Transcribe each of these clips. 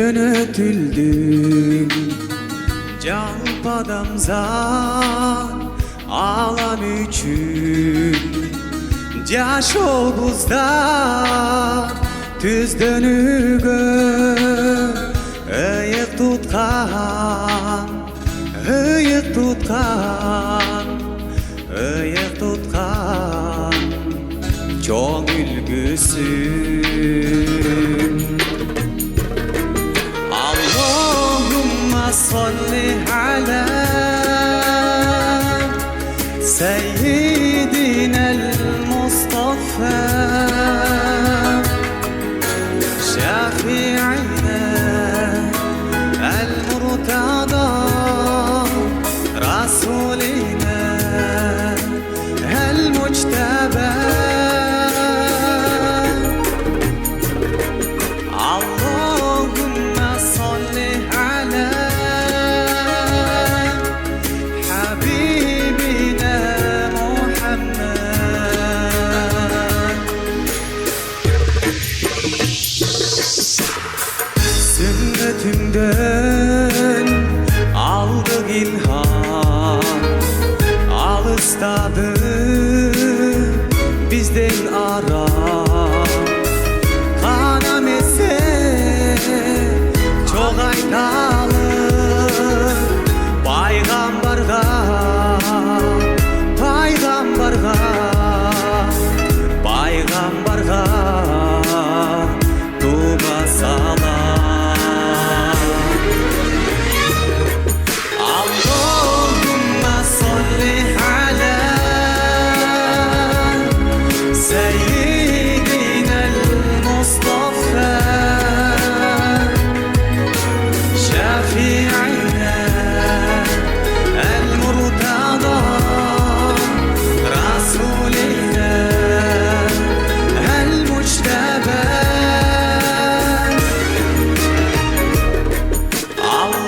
Yönetildim canıp adamzat alam üçün Caş obuzda tüz dönügö ıyık tutkan ıyık tutkan ıyık tutkan çoğun ülgüsün Allahümme salli ala seyyidinel Mustafa şafi'ina el murtada rasulina el muctaba Allahümme salli ala habibina Muhammed Sünnetimden aldık ilham alıstadı bizden ara kanam etse çok aytalı paygambarga paygambarga paygambarga tuba salam Allahümme salli ala seyyidinel Mustafa şafi'ina el murtada rasulina el muctaba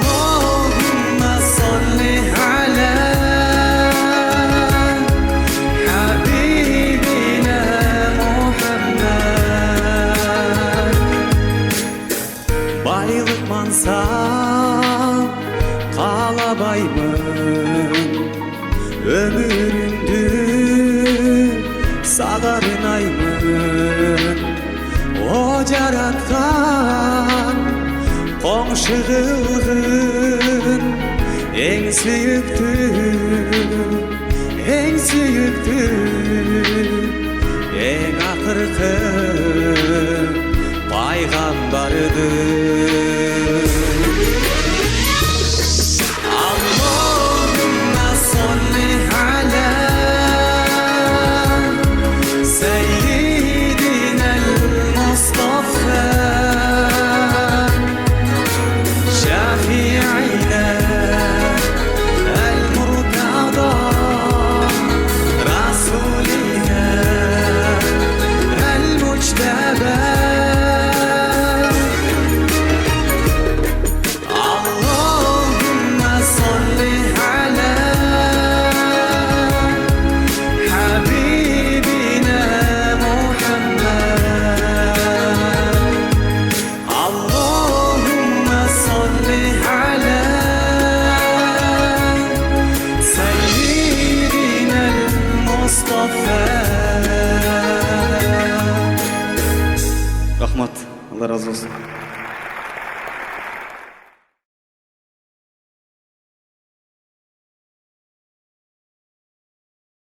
Allahümme salli ala habibina Muhammed Baylık mansap kalabaymın ömüründü sağarınaymın o jaratkan komşu kılgın en süyüktü en akırkı paygambarıdır Allahümme salli ala seyyidinel Mustafa şafi'ina el murtada rasulina el muctaba Allahümme salli ala habibina Muhammed Allahümme salli ala seyyidinel Mustafa Rahmat, Allah razı olsun.